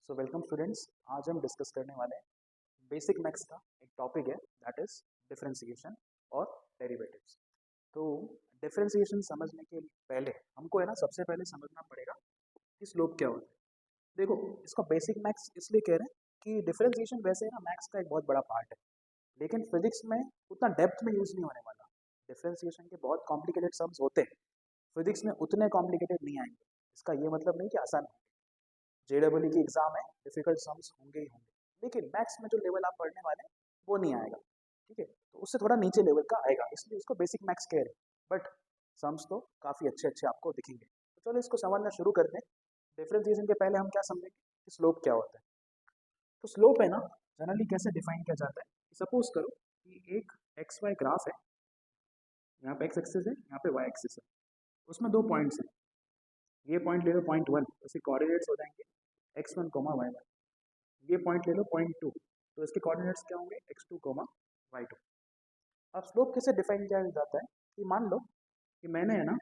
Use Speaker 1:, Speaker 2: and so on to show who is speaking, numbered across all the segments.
Speaker 1: So welcome students. आज हम discuss करने वाले हैं बेसिक मैथ्स का एक टॉपिक है दैट इज डिफरेंशिएशन और डेरिवेटिव्स। तो डिफरेंशिएशन समझने के पहले हमको है ना सबसे पहले समझना पड़ेगा कि स्लोप क्या होता है। देखो, इसको बेसिक मैथ्स इसलिए कह रहे हैं कि डिफरेंशिएशन वैसे है ना मैथ्स का एक बहुत बड़ा पार्ट है, लेकिन फिजिक्स में उतना डेप्थ में यूज़ नहीं होने वाला। डिफरेंशिएशन के बहुत कॉम्प्लिकेटेड सम्स होते हैं, फिजिक्स में उतने कॉम्प्लिकेटेड नहीं आएंगे। इसका ये मतलब नहीं कि आसान है। जेडब्ल्यू की एग्जाम है, डिफिकल्ट सम्स होंगे ही होंगे, लेकिन मैथ्स में जो लेवल आप पढ़ने वाले हैं वो नहीं आएगा। ठीक है, तो उससे थोड़ा नीचे लेवल का आएगा, इसलिए उसको बेसिक मैथ्स कह रहे हैं। बट सम्स तो काफ़ी अच्छे अच्छे आपको दिखेंगे। तो चलो इसको समझना शुरू करते हैं। डिफरेंशिएशन के पहले हम क्या समझेंगे कि स्लोप क्या होता है। तो स्लोप है ना, जनरली कैसे डिफाइन किया जाता है। सपोज करो कि एक एक्स वाई ग्राफ है, यहाँ पे एक्स एक्सिस है, यहाँ पे वाई एक्सिस है, उसमें दो पॉइंट्स हैं। ये पॉइंट ले लो पॉइंट वन, उसके कोऑर्डिनेट्स हो जाएंगे x one comma y one. ये पॉइंट ले लो पॉइंट टू, तो इसके कोऑर्डिनेट्स क्या होंगे x two comma y two. अब स्लोप कैसे डिफाइन किया जाता है कि मान लो कि मैंने है ना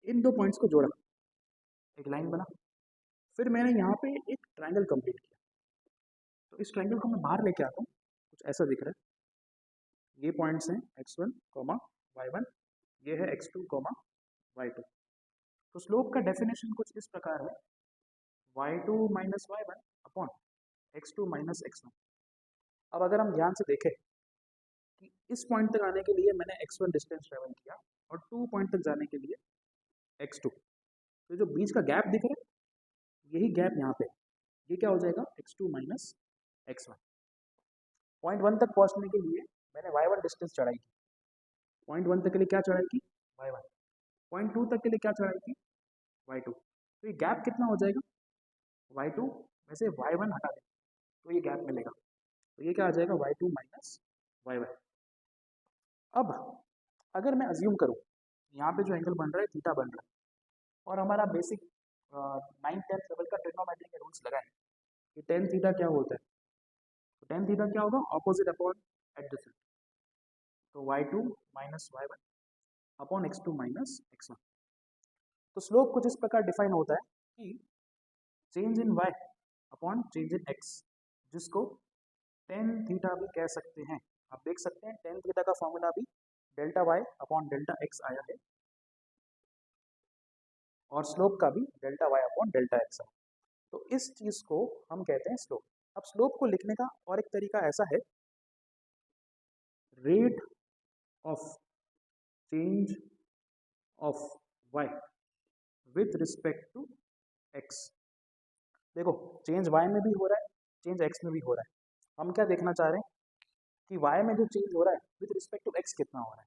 Speaker 1: इन दो पॉइंट्स को जोड़ा, एक लाइन बना, फिर मैंने यहाँ पे एक ट्रायंगल कंप्लीट किया। तो इस ट्रायंगल को मैं बाहर लेके आता हूँ, कुछ ऐसा दिख रहा है। ये पॉइंट्स हैं x one comma y one, ये है x two comma y two. तो स्लोप का डेफिनेशन कुछ इस प्रकार है, y two minus y one upon x two minus x one. अब अगर हम ध्यान से देखें कि इस पॉइंट तक आने के लिए मैंने x1 डिस्टेंस ट्रेवल किया और 2 पॉइंट तक जाने के लिए x2। तो जो बीच का गैप दिख रहा है यही गैप यहाँ पे, ये क्या हो जाएगा x2 minus x1। Point one तक पहुँचने के लिए मैंने y1 डिस्टेंस चढ़ाई की, पॉइंट वन तक के लिए क्या चढ़ाई की y1, पॉइंट टू तक के लिए क्या चढ़ाई की y2। तो ये गैप कितना हो जाएगा y2 में से y1 हटा दें तो ये गैप मिलेगा, तो ये क्या आ जाएगा y2 माइनस y1। अब अगर मैं अज्यूम करूँ यहाँ पे जो एंगल बन रहा है थीटा बन रहा है, और हमारा बेसिक 9th-10th लेवल का ट्रिग्नोमेट्री के रूल्स लगाएं कि टेन थीटा क्या होता है। तो टेन थीटा क्या होगा, ऑपोजिट अपॉन एडजेसेंट। तो y2 minus y1 upon x2 minus x1। तो स्लोप कुछ इस प्रकार डिफाइन होता है कि change in y upon change in x, जिसको टेन थीटा भी कह सकते हैं। आप देख सकते हैं टेन थीटा का फॉर्मूला भी delta y upon delta x आया है, और स्लोप का भी delta y upon delta x है। तो इस चीज़ को हम कहते हैं स्लोप। अब स्लोप को लिखने का और एक तरीका ऐसा है, rate of change of y with respect to x। देखो, चेंज y में भी हो रहा है, चेंज x में भी हो रहा है। हम क्या देखना चाह रहे हैं कि y में जो चेंज हो रहा है विथ रिस्पेक्ट टू x कितना हो रहा है।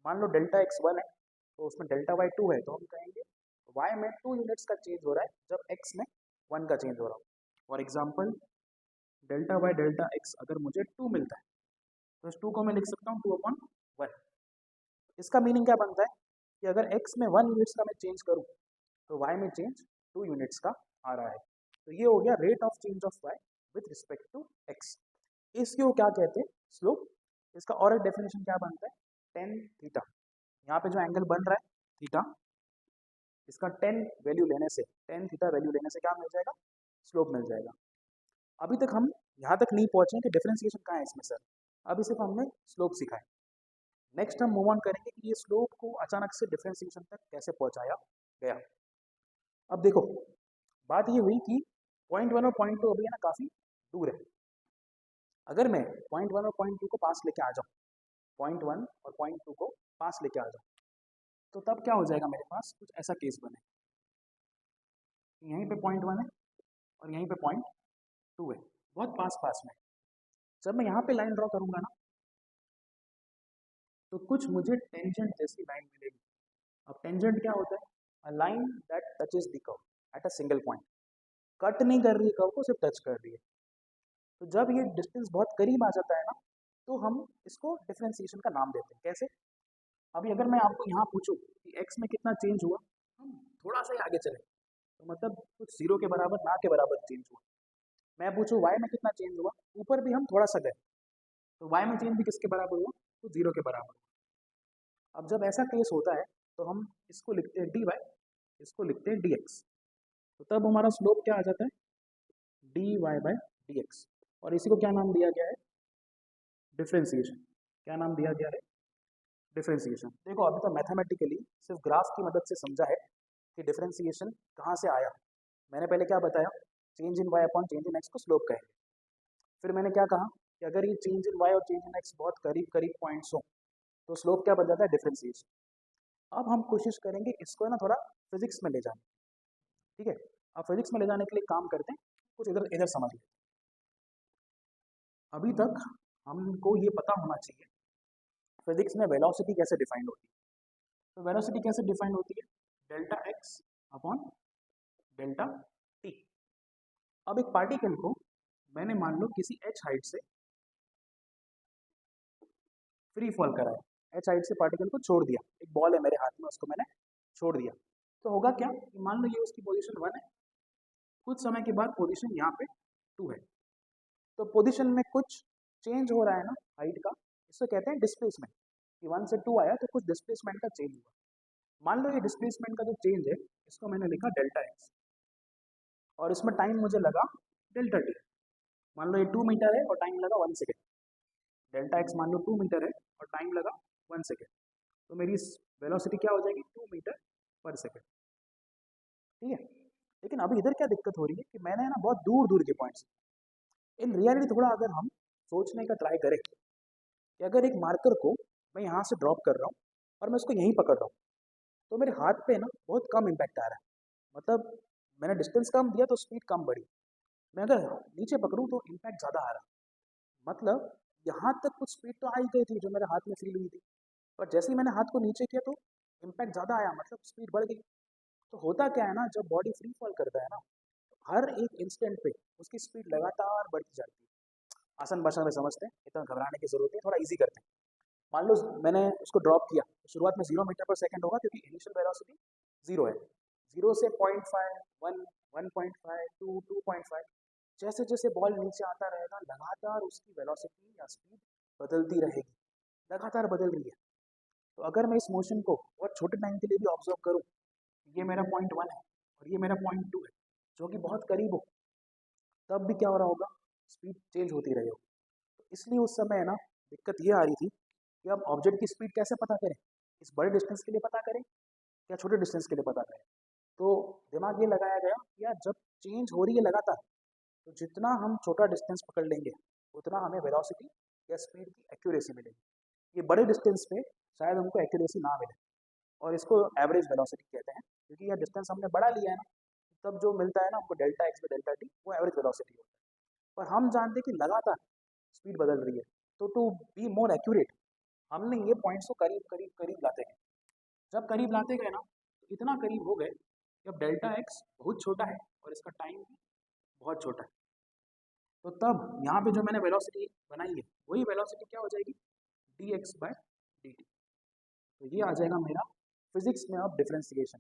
Speaker 1: मान लो डेल्टा x 1 है तो उसमें डेल्टा y 2 है, तो हम कहेंगे y में 2 यूनिट्स का चेंज हो रहा है जब x में 1 का चेंज हो रहा हो। For example delta y delta x अगर मुझे 2 मिलता है तो इस 2 को मैं लिख सकता हूँ 2 अपॉन 1। इसका मीनिंग क्या बनता है कि अगर x में 1 यूनिट्स का मैं चेंज करूँ तो y में चेंज 2 यूनिट्स का आ रहा है। तो ये हो गया rate of change of y with respect to x। इसको क्या कहते हैं, स्लोप। इसका और एक डेफिनेशन क्या बनता है, टेन थीटा। यहाँ पे जो एंगल बन रहा है थीटा, इसका 10 वैल्यू लेने से, 10 थीटा वैल्यू लेने से क्या मिल जाएगा, स्लोप मिल जाएगा। अभी तक हम यहाँ तक नहीं पहुँचे कि डिफरेंशिएशन कहाँ है इसमें सर, अभी सिर्फ हमने स्लोप सीखा है। नेक्स्ट हम मूव ऑन करेंगे कि ये स्लोप को अचानक से डिफरेंशिएशन तक कैसे पहुँचाया गया। अब देखो, बात ये हुई कि पॉइंट वन और पॉइंट टू अभी है ना काफ़ी दूर है। अगर मैं पॉइंट वन और पॉइंट टू को पास लेके आ जाऊँ, पॉइंट वन और पॉइंट टू को पास लेके आ जाऊँ, तो तब क्या हो जाएगा, मेरे पास कुछ ऐसा केस बने, यहीं पे पॉइंट वन है और यहीं पे पॉइंट टू है, बहुत पास पास में। जब मैं यहाँ पे लाइन ड्रॉ करूँगा ना तो कुछ मुझे टेंजेंट जैसी लाइन मिलेगी। अब टेंजेंट क्या होता है, a line that touches the curve at a single point. Cut नहीं कर रही है कर्व को, सिर्फ टच कर रही है। तो जब ये डिस्टेंस बहुत करीब आ जाता है ना तो हम इसको डिफरेंशिएशन का नाम देते हैं। कैसे, अभी अगर मैं आपको यहाँ पूछूं कि x में कितना चेंज हुआ, हम थोड़ा सा ही आगे चले तो मतलब कुछ जीरो के बराबर ना के बराबर चेंज हुआ। मैं पूछूं y में कितना चेंज हुआ, ऊपर भी हम थोड़ा सा गए तो y में चेंज भी किसके बराबर हुआ, तो जीरो के बराबर हुआ। अब जब ऐसा केस होता है तो हम इसको लिखते हैं dy, इसको लिखते हैं dx। तो तब हमारा स्लोप क्या आ जाता है, d y by d x, और इसी को क्या नाम दिया गया है, डिफ्रेंसिएशन। क्या नाम दिया गया है, डिफ्रेंसिएशन। देखो अभी तो मैथमेटिकली सिर्फ ग्राफ की मदद से समझा है कि डिफ्रेंसिएशन कहाँ से आया। मैंने पहले क्या बताया, change in y upon change in x को स्लोप कहेंगे। फिर मैंने क्या कहा कि अगर ये चेंज इन वाई और चेंज इन एक्स बहुत करीब करीब पॉइंट्स हो तो स्लोप क्या बन जाता है, डिफ्रेंसिएशन। अब हम कोशिश करेंगे इसको है ना थोड़ा फिजिक्स में ले जाने, ठीक है। अब फिजिक्स में ले जाने के लिए काम करते हैं, कुछ इधर इधर समझ लेते हैं। अभी तक हमको ये पता होना चाहिए फिजिक्स में वेलोसिटी कैसे डिफाइन होती है। तो वेलोसिटी कैसे डिफाइन होती है, delta x upon delta T. अब एक पार्टिकल को मैंने मान लो किसी एच हाइट से फ्री फॉल कराया, एच हाइट से पार्टिकल को छोड़ दिया, एक बॉल है मेरे हाथ में उसको मैंने छोड़ दिया, तो होगा क्या कि मान लो ये उसकी पोजीशन 1 है, कुछ समय के बाद पोजीशन यहाँ पे 2 है, तो पोजीशन में कुछ चेंज हो रहा है ना हाइट का, इसको कहते हैं डिस्प्लेसमेंट। कि 1 से 2 आया तो कुछ डिस्प्लेसमेंट का चेंज हुआ। मान लो ये डिस्प्लेसमेंट का जो चेंज है इसको मैंने लिखा डेल्टा एक्स, और इसमें टाइम मुझे लगा डेल्टा टी। मान लो ये 2 मीटर है और टाइम लगा 1 सेकेंड, डेल्टा एक्स मान लो 2 मीटर है और टाइम लगा 1 सेकेंड, तो मेरी वेलोसिटी क्या हो जाएगी, 2 मीटर पर सेकेंड, ठीक है। लेकिन अभी इधर क्या दिक्कत हो रही है कि मैंने ना बहुत दूर दूर के पॉइंट्स, इन रियलिटी थोड़ा अगर हम सोचने का ट्राई करें कि अगर एक मार्कर को मैं यहाँ से ड्रॉप कर रहा हूँ और मैं उसको यहीं पकड़ रहा हूँ, तो मेरे हाथ पे ना बहुत कम इम्पैक्ट आ रहा है, मतलब मैंने डिस्टेंस कम दिया तो स्पीड कम बढ़ी। मैं अगर नीचे पकड़ूँ तो इम्पैक्ट ज़्यादा आ रहा है, मतलब यहाँ तक कुछ स्पीड तो आ ही गई थी जो मेरे हाथ में फील हुई थी, पर जैसे ही मैंने हाथ को नीचे किया तो इम्पैक्ट ज़्यादा आया, मतलब स्पीड बढ़ गई। तो होता क्या है ना, जब बॉडी फ्री फॉल करता है ना, हर एक इंस्टेंट पे उसकी स्पीड लगातार बढ़ती जाती है। आसान भाषा में समझते हैं, इतना घबराने की जरूरत है, थोड़ा इजी करते हैं। मान लो मैंने उसको ड्रॉप किया तो शुरुआत में 0 मीटर पर सेकंड होगा क्योंकि इनिशियल वेलोसिटी 0 है। 0 से 0.5, 1, 1.5, 2, 2.5, जैसे जैसे बॉल नीचे आता रहेगा लगातार उसकी वेलोसिटी या स्पीड बदलती रहेगी, लगातार बदल रही है। तो अगर मैं इस मोशन को बहुत छोटे टाइम के लिए भी ऑब्जर्व करूँ, ये मेरा पॉइंट 1 है और ये मेरा पॉइंट 2 है जो कि बहुत करीब हो, तब भी क्या हो रहा होगा, स्पीड चेंज होती रही होगी। तो इसलिए उस समय है ना दिक्कत ये आ रही थी कि अब ऑब्जेक्ट की स्पीड कैसे पता करें, इस बड़े डिस्टेंस के लिए पता करें या छोटे डिस्टेंस के लिए पता करें। तो दिमाग ये लगाया गया कि यार जब चेंज हो रही है लगातार, तो जितना हम छोटा डिस्टेंस पकड़ लेंगे उतना हमें वेलोसिटी या स्पीड की एक्यूरेसी मिलेगी। ये बड़े डिस्टेंस पे शायद हमको एक्यूरेसी ना मिले, और इसको एवरेज वेलोसिटी कहते हैं, क्योंकि यह डिस्टेंस हमने बढ़ा लिया है ना, तब जो मिलता है ना हमको delta x by delta T, वो एवरेज वेलोसिटी होता है। पर हम जानते हैं कि लगातार स्पीड बदल रही है, तो टू बी मोर एक्यूरेट हमने ये पॉइंट्स को करीब करीब करीब लाते गए। जब करीब लाते गए ना तो इतना करीब हो गए कि अब डेल्टा एक्स बहुत छोटा है और इसका टाइम भी बहुत छोटा है। तो तब यहाँ पे जो मैंने वेलोसिटी बनाई है वही वेलोसिटी क्या हो जाएगी, d x by d t. तो ये आ जाएगा मेरा फिजिक्स में अब डिफ्रेंसिएशन।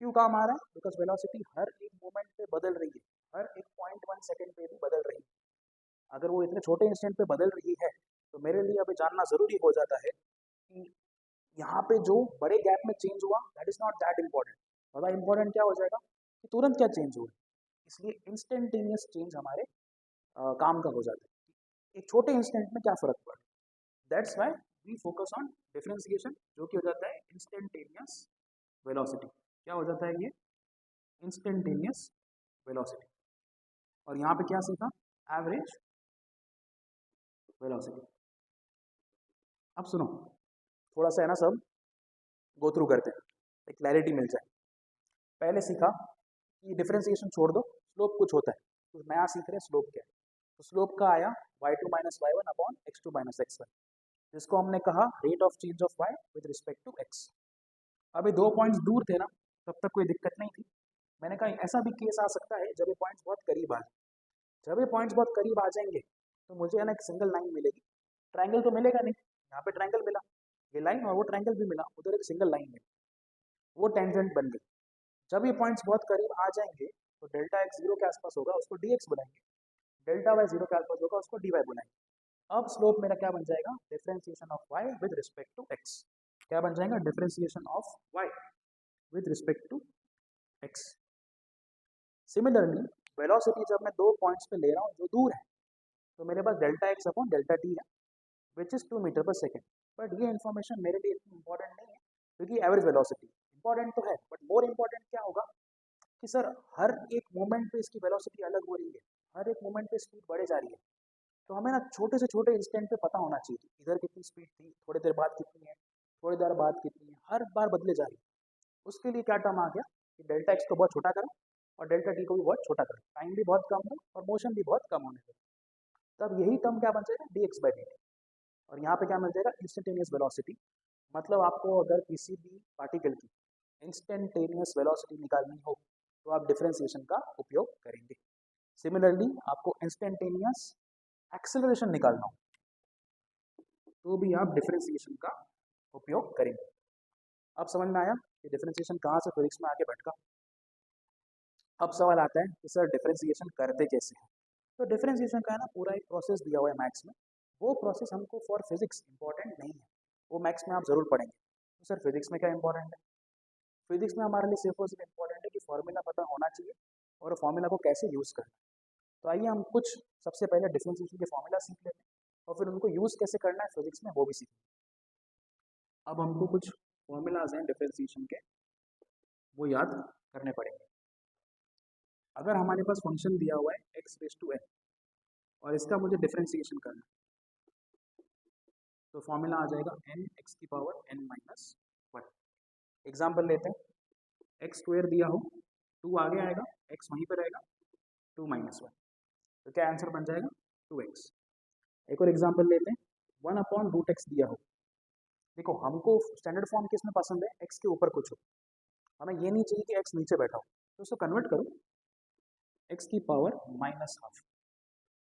Speaker 1: क्यों काम आ रहा है, बिकॉज वेलोसिटी हर एक मोमेंट पे बदल रही है, हर एक 0.1 सेकेंड पे भी बदल रही है। अगर वो इतने छोटे इंस्टेंट पे बदल रही है तो मेरे लिए अभी जानना ज़रूरी हो जाता है कि यहाँ पे जो बड़े गैप में चेंज हुआ that is not that important, ज़्यादा इंपॉर्टेंट क्या हो जाएगा कि तुरंत क्या चेंज हुआ। इसलिए इंस्टेंटेनियस चेंज हमारे काम का हो जाता है, एक छोटे इंस्टेंट में क्या फ़र्क पड़ा। That's why we focus on differentiation, जो कि हो जाता है इंस्टेंटेनियस वेलोसिटी। क्या हो जाता है ये, इंस्टेंटेनियस वेलोसिटी। और यहाँ पे क्या सीखा, एवरेज वेलोसिटी। अब सुनो, थोड़ा सा है ना सब गो थ्रू करते हैं, एक क्लैरिटी मिल जाए। पहले सीखा कि डिफरेंशिएशन छोड़ दो, स्लोप कुछ होता है, कुछ नया सीख रहे हैं, स्लोप क्या है। तो स्लोप का आया y2 minus y1 upon x2 minus x1, जिसको हमने कहा rate of change of y with respect to x। अभी 2 पॉइंट्स दूर थे ना, तब तक कोई दिक्कत नहीं थी। मैंने कहा ऐसा भी केस आ सकता है जब ये पॉइंट्स बहुत करीब आ जाए। जब ये पॉइंट्स बहुत करीब आ जाएंगे तो मुझे है ना एक सिंगल लाइन मिलेगी, ट्रायंगल तो मिलेगा नहीं, यहाँ पे ट्रायंगल मिला, ये लाइन और वो ट्रायंगल भी मिला, उधर एक सिंगल लाइन मिली, वो टेंजेंट बन गई। जब ये पॉइंट्स बहुत करीब आ जाएंगे तो डेल्टा एक्स 0 के आसपास होगा, उसको डी एक्स बुलाएंगे, डेल्टा वाई 0 के आसपास होगा, उसको डी वाई बुलाएंगे। अब स्लोप मेरा क्या बन जाएगा, differentiation of y with respect to x. क्या बन जाएगा, differentiation of y with respect to x. Similarly velocity जब मैं 2 पॉइंट्स पे ले रहा हूँ जो दूर है, तो मेरे पास delta x upon delta t है which is 2 metre per second. But ये इन्फॉर्मेशन मेरे लिए इतनी इंपॉर्टेंट नहीं है, क्योंकि एवरेज वेलोसिटी इंपॉर्टेंट तो है, बट मोर इंपॉर्टेंट क्या होगा कि सर हर एक मोमेंट पे इसकी वेलोसिटी अलग हो रही है, हर एक मोमेंट पे स्पीड बढ़े जा रही है। तो हमें ना छोटे से छोटे इंस्टेंट पे पता होना चाहिए इधर कितनी स्पीड थी, थोड़ी देर बाद कितनी है, थोड़ी देर बाद कितनी है, हर बार बदले जा रही है। उसके लिए क्या टर्म आ गया कि डेल्टा एक्स को बहुत छोटा करो और डेल्टा टी को भी बहुत छोटा करो, टाइम भी बहुत कम हो और मोशन भी बहुत कम होने दो। तब यही टर्म क्या बन जाएगा, D x by d t. और यहाँ पे क्या मिल जाएगा, इंस्टेंटेनियस वेलोसिटी। मतलब आपको अगर किसी भी पार्टिकल की इंस्टेंटेनियस वेलोसिटी निकालनी हो तो आप डिफरेंशिएशन का उपयोग करेंगे। सिमिलरली आपको इंस्टेंटेनियस एक्सेलरेशन निकालना हो तो भी आप डिफरेंशिएशन का उपयोग करेंगे। अब समझ में आया कि डिफरेंशिएशन कहाँ से फिजिक्स में आगे भटका। अब सवाल आता है कि सर डिफरेंशिएशन करते कैसे हैं। तो डिफरेंशिएशन का है ना पूरा एक प्रोसेस दिया हुआ है मैथ्स में, वो प्रोसेस हमको फॉर फिजिक्स इंपॉर्टेंट नहीं है, वो मैथ्स में आप जरूर पढ़ेंगे। तो सर फिजिक्स में क्या इंपॉर्टेंट है, फिजिक्स में हमारे लिए सिर्फ और सिर्फ इंपॉर्टेंट है कि फॉर्मूला पता होना चाहिए और फॉर्मूला को कैसे यूज़ करना है। तो आइए हम कुछ सबसे पहले डिफरेंशिएशन के फॉर्मूला सीख लेते हैं और फिर उनको यूज़ कैसे करना है फिजिक्स में वो भी सीखेंगे। अब हमको कुछ फॉर्मूलाज हैं डिफरेंशिएशन के, वो याद करने पड़ेंगे। अगर हमारे पास फंक्शन दिया हुआ है एक्स रेज टू एन और इसका मुझे डिफरेंशिएशन करना है, तो फॉर्मूला आ जाएगा एन एक्स की power n minus one. Example लेते हैं, एक्स स्क्वेयर दिया हो, टू आगे आएगा, एक्स वहीं पर रहेगा, टू माइनस वन, तो क्या आंसर बन जाएगा, टू एक्स। एक और एग्जाम्पल लेते हैं, वन अपॉन रूट एक्स दिया हो। देखो हमको स्टैंडर्ड फॉर्म किस में पसंद है, एक्स के ऊपर कुछ हो, हमें ये नहीं चाहिए कि एक्स नीचे बैठा हो, तो उसको कन्वर्ट करो एक्स की power minus half.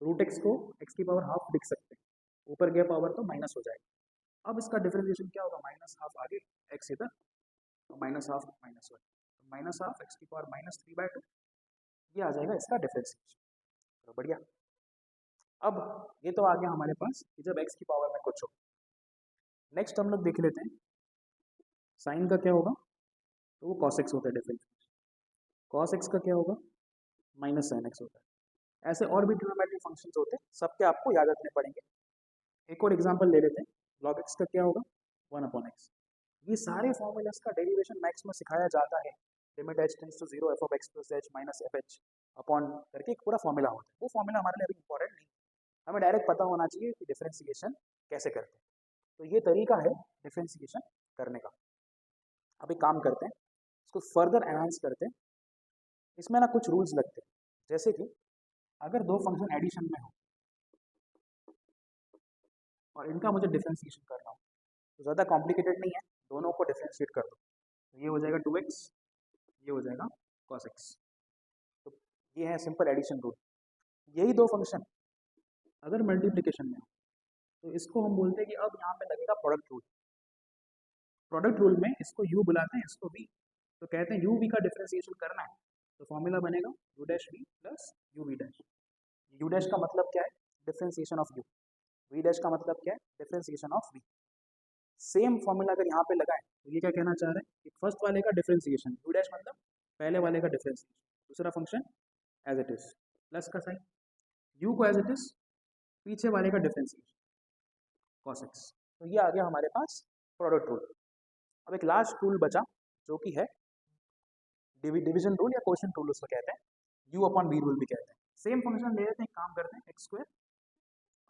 Speaker 1: Root x को एक्स की पावर हाफ लिख सकते हैं, ऊपर गया पावर तो माइनस हो जाएगा। अब इसका डिफरेंशिएशन क्या होगा, माइनस हाफ आगे एक्स इधर और माइनस हाफ माइनस वन, तो माइनस हाफ एक्स की power minus three by two, ये आ जाएगा इसका डिफरेंशिएशन। तो बढ़िया। अब ये तो आ गया हमारे पास कि जब एक्स की पावर में कुछ हो। नेक्स्ट हम लोग देख लेते हैं साइन का क्या होगा, तो वो कॉस एक्स होता है डिफरेंशिएशन। कॉस एक्स का क्या होगा, माइनस साइन एक्स होता है। ऐसे और भी ट्रिग्नोमेट्रिक फंक्शंस होते हैं, सबके आपको याद रखने पड़ेंगे। एक और एग्जांपल ले लेते हैं, लॉग एक्स का क्या होगा, वन अपॉन एक्स। ये सारे फॉर्मूलाज का डेरिवेशन मैथ्स में सिखाया जाता है, limit h tends to zero f of x plus h minus f h upon करके एक पूरा फॉर्मूला होता है। वो फॉर्मूला हमारे लिए अभी इंपॉर्टेंट नहीं, हमें डायरेक्ट पता होना चाहिए कि डिफरेंशिएशन कैसे करते हैं। तो ये तरीका है डिफरेंशिएशन करने का। अब एक काम करते हैं, इसको फर्दर एनहांस करते हैं। इसमें ना कुछ रूल्स लगते हैं, जैसे कि अगर दो फंक्शन एडिशन में हो और इनका मुझे डिफरेंशिएशन करना हो, तो ज़्यादा कॉम्प्लिकेटेड नहीं है, दोनों को डिफरेंशिएट कर दो, तो ये हो जाएगा टू एक्स, ये हो जाएगा कॉस एक्स। तो ये है सिंपल एडिशन रूल। यही दो फंक्शन अगर मल्टीप्लिकेशन में हो तो इसको हम बोलते हैं कि अब यहाँ पे लगेगा प्रोडक्ट रूल। प्रोडक्ट रूल में इसको यू बुलाते हैं, इसको वी, तो कहते हैं यू वी का डिफरेंशिएशन करना है तो फॉर्मूला बनेगा u dash v plus u v dash. U dash का मतलब क्या है, differentiation of u, v dash का मतलब क्या है, differentiation of v. Same formula अगर यहाँ पे लगाएं तो ये क्या कहना चाह रहे हैं कि फर्स्ट वाले का डिफरेंशिएशन, यू डैश मतलब पहले वाले का डिफरेंशिएशन, दूसरा function as it is, plus का साइन, यू को एज इट इज, पीछे वाले का डिफरेंशिएशन कॉस एक्स। तो ये आ गया हमारे पास प्रोडक्ट रूल। अब एक लास्ट रूल बचा जो कि है डिवीजन रूल या क्वोशिएंट रूल उसको कहते हैं, यू अपॉन बी रूल भी कहते हैं। सेम फंक्शन ले लेते हैं, काम करते हैं, x square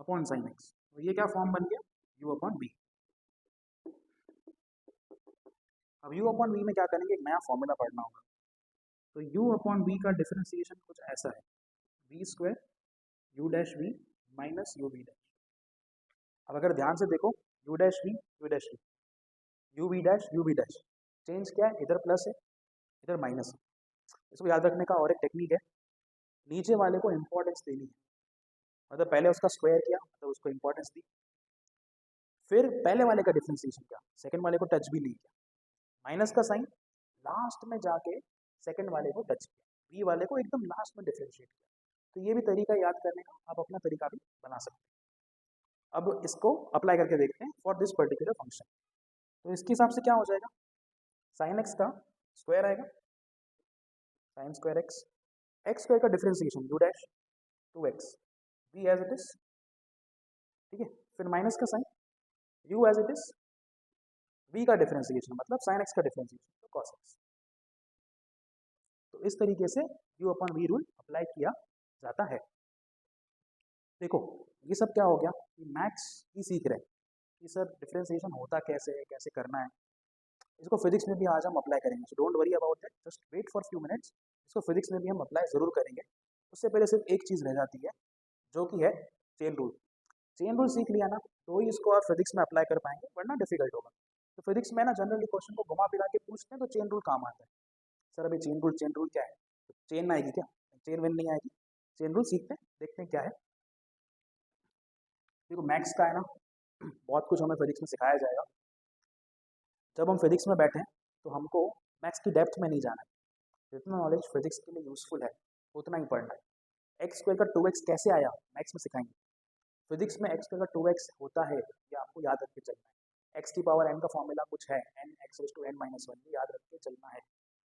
Speaker 1: upon sine x, तो ये क्या फॉर्म बन गया, यू अपॉन बी। अब यू अपॉन बी में क्या करेंगे, एक नया फॉर्मूला पढ़ना होगा। तो यू अपॉन बी का डिफरेंशिएशन कुछ ऐसा है, b square u dash v minus u v dash. अब अगर ध्यान से देखो, u dash v u dash v, u v dash u v dash, change क्या है, इधर प्लस है इधर माइनस है। इसको याद रखने का और एक टेक्निक है, नीचे वाले को इंपॉर्टेंस देनी है, मतलब पहले उसका स्क्वायर किया तो उसको इंपॉर्टेंस दी, फिर पहले वाले का डिफरेंशिएशन किया, सेकंड वाले को टच भी नहीं किया, माइनस का साइन लास्ट में जाके सेकंड वाले को टच किया, बी वाले को एकदम लास्ट में डिफरेंशिएट किया। तो ये भी तरीका याद करने का आप अपना तरीका भी बना सकते हैं। अब इसको अप्लाई करके देखते हैं फॉर दिस पर्टिकुलर फंक्शन। तो इसके हिसाब से क्या हो जाएगा, साइन एक्स का स्क्वायर आएगा, sine square x x square का differentiation u dash to x v as it is, ठीक है, फिर माइनस का sign u as it is, v का डिफरेंशिएशन मतलब साइन एक्स का डिफरेंशिएशन तो कॉस एक्स। तो इस तरीके से u upon v rule apply किया जाता है। देखो ये सब क्या हो गया कि मैथ्स ही सीख रहे हैं कि सर डिफरेंशिएशन होता कैसे है, कैसे करना है। इसको फिजिक्स में भी आज हम अप्लाई करेंगे, so don't worry about that, just wait for few minutes. इसको फिजिक्स में भी हम अप्लाई ज़रूर करेंगे। उससे पहले सिर्फ एक चीज़ रह जाती है जो कि है चेन रूल। चेन रूल सीख लिया ना तो ही इसको आप फिजिक्स में अप्लाई कर पाएंगे, वरना डिफिकल्ट होगा। तो फिजिक्स में ना जनरली क्वेश्चन को घुमा फिरा के पूछते हैं तो चेन रूल काम आता है। सर अभी चेन रूल क्या है, तो चेन आएगी क्या, चेन वेन नहीं आएगी। चेन रूल सीखते हैं, देखते हैं क्या है। देखो मैथ्स का है ना बहुत कुछ हमें फिजिक्स में सिखाया जाएगा। जब हम फिजिक्स में बैठे तो हमको मैथ्स की डेप्थ में नहीं जाना है। जितना नॉलेज फिजिक्स के लिए यूजफुल है उतना ही पढ़ना है। एक्स स्क्वायर का 2x कैसे आया मैथ्स में सिखाएंगे। फिजिक्स में एक्स स्क्वायर का 2x होता है, ये आपको याद रख के चलना है। एक्स की पावर n का फॉर्मूला कुछ है, n x raise to n minus one, ये याद रख के चलना है,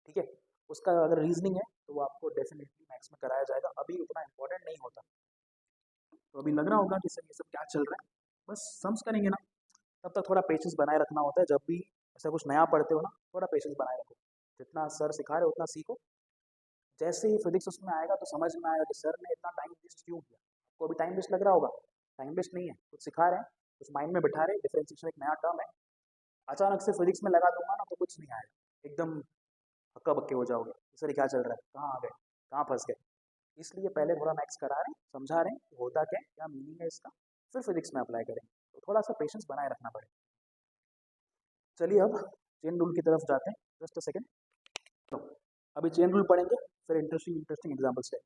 Speaker 1: ठीक है। उसका अगर रीजनिंग है तो वो आपको डेफिनेटली मैथ्स में कराया जाएगा, अभी उतना इंपॉर्टेंट नहीं होता। तो अभी लग रहा होगा कि सर ये सब क्या चल रहा है, बस सम्स करेंगे ना, तब तक थोड़ा पेशेंस बनाए रखना होता है। जब भी ऐसा कुछ नया पढ़ते हो ना थोड़ा पेशेंस बनाए रखो, जितना सर सिखा रहे हो उतना सीखो। जैसे ही फिजिक्स उसमें आएगा तो समझ में आएगा कि सर ने इतना टाइम वेस्ट क्यों किया। आपको अभी टाइम वेस्ट लग रहा होगा, टाइम वेस्ट नहीं है, कुछ सिखा रहे हैं, कुछ माइंड में बिठा रहे हैं। डिफरेंशिएशन एक नया टर्म है, अचानक से फिजिक्स में लगा दूंगा ना तो कुछ नहीं आएगा, एकदम हक्का बक्के हो जाओगे, सर क्या चल रहा है, कहाँ आ गए, कहाँ फंस गए। इसलिए पहले थोड़ा मैथ्स करा रहे हैं, समझा रहे हैं कि होता क्या है, क्या मीनिंग है इसका, फिर फिजिक्स में अप्लाई करेंगे। तो थोड़ा सा पेशेंस बनाए रखना पड़ेगा। चलिए अब चेन रूल की तरफ जाते हैं, जस्ट अ सेकेंड। तो अभी चेन रूल पढ़ेंगे, फिर इंटरेस्टिंग इंटरेस्टिंग एग्जाम्पल्स है।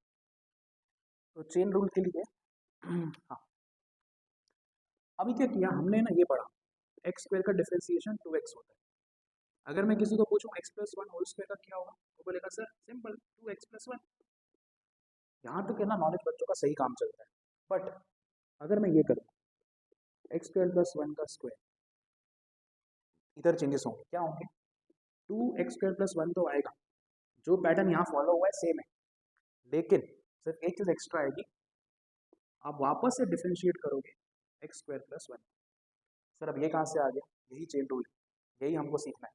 Speaker 1: तो चेन रूल के लिए हाँ, अभी क्या किया हमने ना, ये पढ़ा एक्स स्क्वायर का डिफरेंशिएशन 2x होता है। अगर मैं किसी को पूछूं x plus one whole square का क्या होगा, वो बोलेगा sir simple 2x plus one. यहाँ तक है ना नॉलेज बच्चों का सही काम चलता है। बट अगर मैं ये करूँ एक्स स्क्वायर प्लस वन का स्क्वायर, इधर चेंजेस होंगे, क्या होंगे, 2x स्क्वायर प्लस वन तो आएगा, जो पैटर्न यहाँ फॉलो हुआ है सेम है, लेकिन सिर्फ एक चीज़ एक्स्ट्रा आएगी, आप वापस से डिफ्रेंशिएट करोगे x square plus one. Sir अब ये कहाँ से आ गया, यही चेन रूल है, यही हमको सीखना है।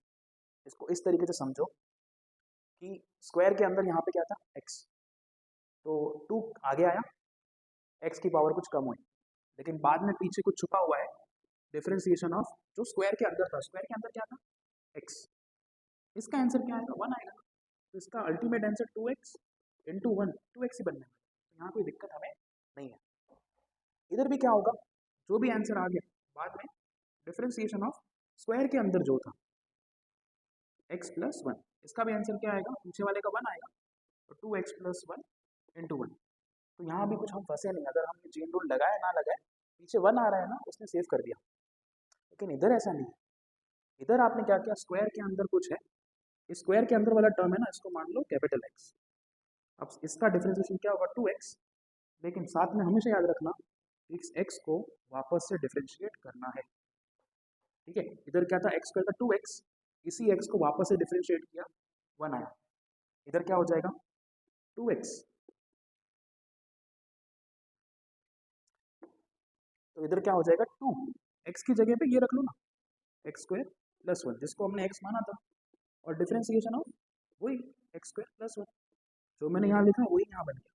Speaker 1: इसको इस तरीके से समझो कि स्क्वायर के अंदर यहाँ पे क्या था x, तो 2 आगे आया, x की पावर कुछ कम हुई, लेकिन बाद में पीछे कुछ छुपा हुआ है, डिफरेंशिएशन ऑफ जो स्क्वायर के अंदर था। स्क्वायर के अंदर क्या था x, इसका आंसर क्या आएगा 1 आएगा। तो इसका ultimate answer 2x into one, 2x ही बनने वाला है। तो यहाँ कोई दिक्कत हमें नहीं है। इधर भी क्या होगा, जो भी आंसर आ गया बाद में डिफरेंशिएशन ऑफ स्क्वायर के अंदर जो था x प्लस वन, इसका भी आंसर क्या आएगा, पीछे वाले का 1 आएगा, तो 2x plus one into one. तो यहाँ भी कुछ हम फंसे नहीं, अगर हमने चेन रूल लगाए ना लगाए, पीछे 1 आ रहा है ना उसने सेव कर दिया। लेकिन इधर ऐसा नहीं है, इधर आपने क्या किया, स्क्वायर के अंदर कुछ है, इस स्क्वायर के अंदर वाला टर्म है ना, इसको मान लो कैपिटल एक्स। अब इसका डिफरेंशिएशन क्या होगा 2x, लेकिन साथ में हमेशा याद रखना इस x को वापस से डिफरेंशिएट करना है, ठीक है। इधर क्या था x स्क्वायर का 2x, इसी x को वापस से डिफरेंशिएट किया 1 आया, इधर क्या हो जाएगा 2x, तो इधर क्या हो जाएगा 2, x की जगह पे ये रख लो ना एक्स स्क्वायर प्लस वन, जिसको हमने x माना था, और डिफरेंशिएशन ऑफ वही एक्स स्क्वायर प्लस वन, जो मैंने यहाँ लिखा वही यहाँ बन गया।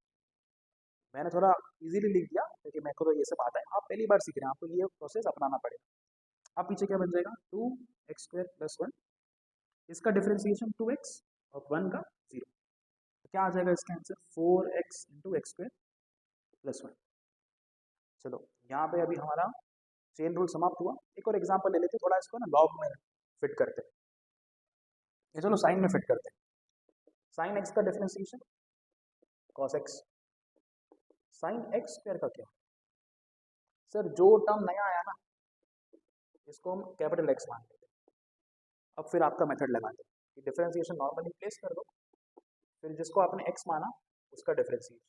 Speaker 1: मैंने थोड़ा इजीली लिख दिया क्योंकि मेरे को तो ये सब आता है, आप पहली बार सीख रहे हैं, आपको ये प्रोसेस अपनाना पड़ेगा। अब पीछे क्या बन जाएगा 2x स्क्वायर प्लस वन, इसका डिफरेंशिएशन 2x और 1 का 0, तो क्या आ जाएगा इसका answer 4x into x square plus one. चलो यहाँ पे अभी हमारा चेन रूल समाप्त हुआ। एक और एग्जांपल ले लेते, थोड़ा इसको ना लॉग में फिट करते हैं, ये चलो साइन में फिट करते हैं। साइन एक्स का differentiation cos x, sine x square का क्या, सर जो टर्म नया आया ना इसको हम कैपिटल एक्स मान लेते हैं। अब फिर आपका मेथड लगाते हैं कि डिफरेंशिएशन नॉर्मली प्लेस कर दो, फिर जिसको आपने एक्स माना उसका डिफरेंशिएशन,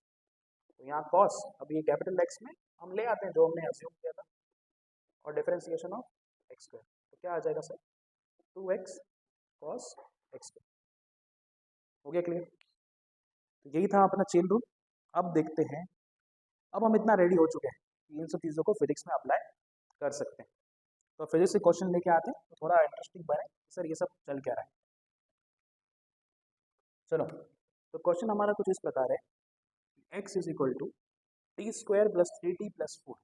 Speaker 1: तो यहाँ कॉस, अब ये कैपिटल एक्स में हम ले आते हैं जो हमने अज्यूम किया था, और डिफरेंशिएशन ऑफ एक्स स्क्वायर, तो क्या आ जाएगा sir 2x cos x square. हो गया क्लियर। तो यही था अपना चेन रूल। अब देखते हैं, अब हम इतना रेडी हो चुके हैं कि इन सब चीज़ों को फिजिक्स में अप्लाई कर सकते हैं। तो फिजिक्स से क्वेश्चन लेके आते हैं तो थोड़ा इंटरेस्टिंग बने कि सर ये सब चल क्या रहा है। चलो, तो क्वेश्चन हमारा कुछ इस प्रकार है, x is equal to t square plus 3t+4।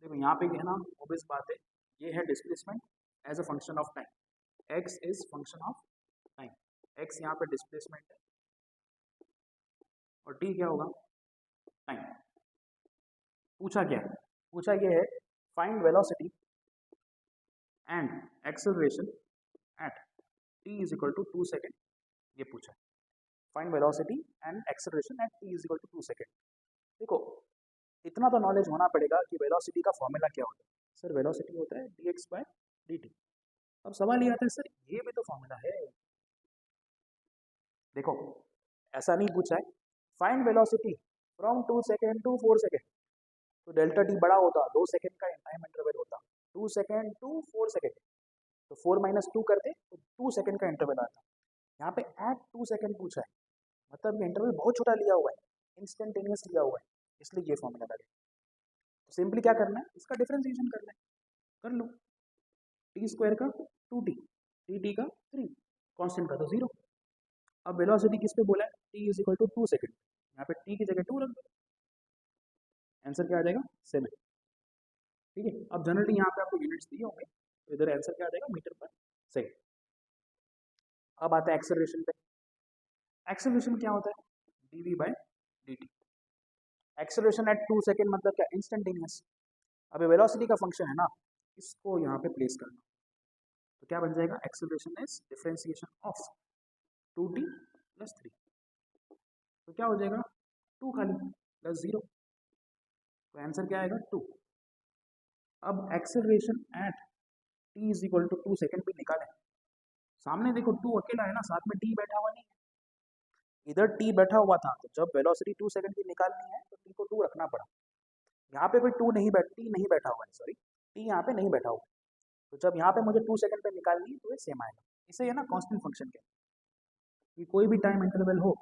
Speaker 1: देखो यहाँ पे है ना, ऑब्वियस बात है, ये है displacement as a function of time. X is function of time, x यहाँ पे डिस्प्लेसमेंट है और टी क्या होगा, टाइम। पूछा क्या है, पूछा ये है find velocity and acceleration at t is equal to 2 second, ये पूछा है। Find velocity and acceleration at t is equal to 2 second. देखो, इतना तो नॉलेज होना पड़ेगा कि वेलोसिटी का फॉर्मूला क्या होता है। सर वेलोसिटी होता है dx/dt। अब सवाल ये आता है, सर ये भी तो फॉर्मूला है। देखो, ऐसा नहीं पूछा है find velocity from 2 second to 4 second, तो डेल्टा टी बड़ा होता, 2 सेकेंड का टाइम इंटरवल होता, 2 सेकेंड टू 4 सेकेंड, तो 4 माइनस 2 करते तो 2 सेकेंड का इंटरवल आता। यहाँ पे एट 2 सेकेंड पूछा है, मतलब ये इंटरवल बहुत छोटा लिया हुआ है, इंस्टेंटेनियस लिया हुआ है, इसलिए ये फॉर्मूला लगे। तो सिंपली क्या करना है, इसका डिफरेंशिएशन करना है, कर लो। टी स्क्वायर का 2t, टी का 3, कांस्टेंट का तो 0। अब वेलोसिटी किस पे बोला है, t is equal to 2 second, यहाँ पे t की जगह 2 रख दो, आंसर क्या आ जाएगा 7। ठीक है, अब जनरली यहाँ पे आपको यूनिट्स दिए होंगे, तो इधर आंसर क्या आ जाएगा मीटर पर सेकेंड। अब आता है एक्सेलरेशन पे। एक्सेलरेशन क्या होता है, dv/dt। एक्सेलरेशन एट 2 सेकेंड मतलब क्या, इंस्टेंटेनियस। अब ये वेलोसिटी का फंक्शन है ना, इसको यहाँ पे प्लेस करना, तो क्या बन जाएगा, acceleration is differentiation of 2t plus 3, तो क्या हो जाएगा 2 खाली प्लस 0, तो आंसर क्या आएगा 2। अब acceleration at t is equal to 2 second भी निकालें, सामने देखो 2 अकेला है ना, साथ में t बैठा हुआ नहीं है, इधर t बैठा हुआ था, तो जब वेलोसिटी 2 सेकेंड की निकालनी है तो t को 2 रखना पड़ा। यहाँ पे कोई t नहीं बैठा हुआ है, सॉरी t यहाँ पे नहीं बैठा हुआ है, तो जब यहाँ पे मुझे 2 सेकेंड पे निकालनी है तो ये सेम आएगा। इसे है ना कांस्टेंट फंक्शन कहते हैं, कि कोई भी टाइम इंटरवल हो,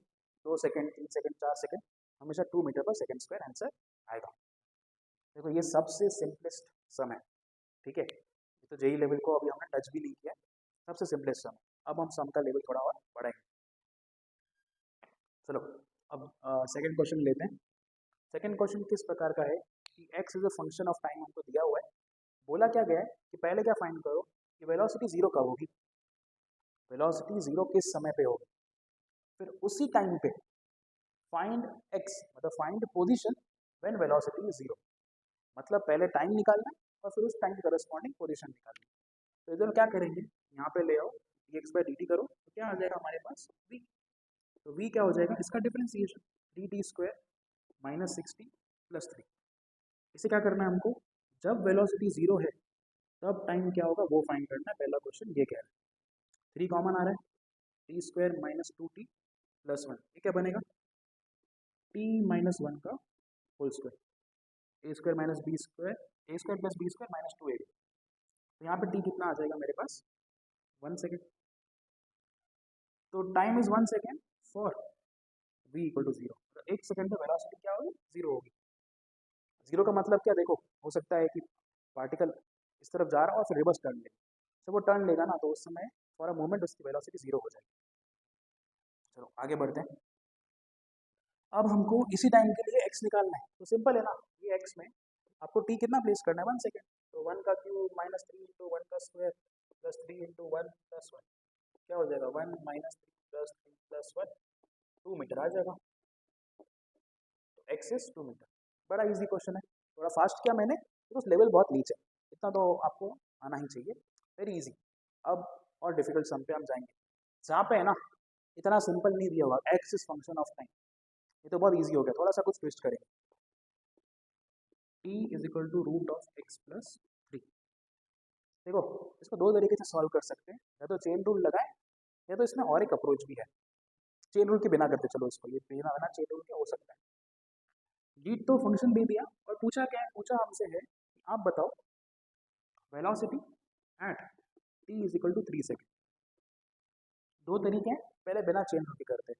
Speaker 1: 2 सेकेंड 3 सेकेंड 4 सेकेंड, हमेशा 2 metre per second square answer आएगा। देखो ये सबसे सिंपलेस्ट सम है, ठीक है, ये तो जेई लेवल को अभी हमने टच भी नहीं किया, सबसे सिंपलेस्ट सम। अब हम सम का लेवल थोड़ा और बढ़ाएंगे। चलो, अब सेकंड क्वेश्चन लेते हैं। सेकंड क्वेश्चन किस प्रकार का है कि x is a function of time हमको दिया हुआ है। बोला क्या गया है कि पहले क्या फाइंड करो कि वेलोसिटी 0 कब होगी, वेलोसिटी 0 किस समय पे होगी, फिर उसी टाइम पे फाइंड x, मतलब find position when velocity is 0, मतलब पहले टाइम निकालना है और फिर उस टाइम की करस्पॉन्डिंग पोजीशन निकालनी है। तो इधर क्या करेंगे, यहाँ पे ले आओ dx/dt करो, तो क्या आ जाएगा हमारे पास v। तो v क्या हो जाएगा, इसका differentiation dt square minus 60 plus 3। इसे क्या करना है हमको, जब वेलोसिटी 0 है तब टाइम क्या होगा वो फाइंड करना है। पहला क्वेश्चन ये कह रहा है, 3 कॉमन आ रहा है, T square minus 2t plus 1, ये क्या बनेगा t माइनस 1 का whole square, a square minus b square, a square plus b square minus 2ab। तो यहाँ पे t कितना आ जाएगा मेरे पास 1 सेकेंड, तो time is 1 second for v equal to 0, तो 1 सेकेंड में वेलोसिटी क्या होगी 0 होगी। 0 का मतलब क्या, देखो हो सकता है कि पार्टिकल इस तरफ जा रहा हो और फिर रिवर्स टर्न ले, जब वो टर्न लेगा ना तो उस समय फॉर अ मोमेंट उसकी वेलोसिटी 0 हो जाएगी। चलो आगे बढ़ते हैं। अब हमको इसी टाइम के लिए x निकालना है, तो सिंपल है ना, ये x में आपको t कितना प्लेस करना है 1 सेकेंड, तो 1 का क्यूब माइनस 3 इंटू 1 का स्क्वायर प्लस 3 इंटू 1 प्लस 1, क्या हो जाएगा 1 माइनस 3 प्लस 3 प्लस 1, 2 मीटर आ जाएगा। तो x इज 2 मीटर। बड़ा इजी क्वेश्चन है, थोड़ा फास्ट किया मैंने, तो उस लेवल बहुत नीचे, इतना तो आपको आना ही चाहिए, वेरी इजी। अब और डिफिकल्ट सम पे हम जाएंगे, जहाँ पे है ना इतना सिंपल नहीं दिया हुआ, x is function of time, ये तो बहुत इजी हो गया, थोड़ा सा कुछ ट्विस्ट करेंगे। t is equal to root of x plus 3। देखो इसको दो तरीके से सॉल्व कर सकते हैं, या तो चेन रूल लगाए, या तो इसमें और एक अप्रोच भी है, चेन रूल के बिना करते, चलो इसको ये बिना बिना चेन रूल के हो सकता है। डी तो फंक्शन दे दिया और पूछा क्या है, पूछा हमसे है कि आप बताओ velocity at t is equal to 3 second. दो तरीके हैं, पहले बिना चेन रूल के करते हैं।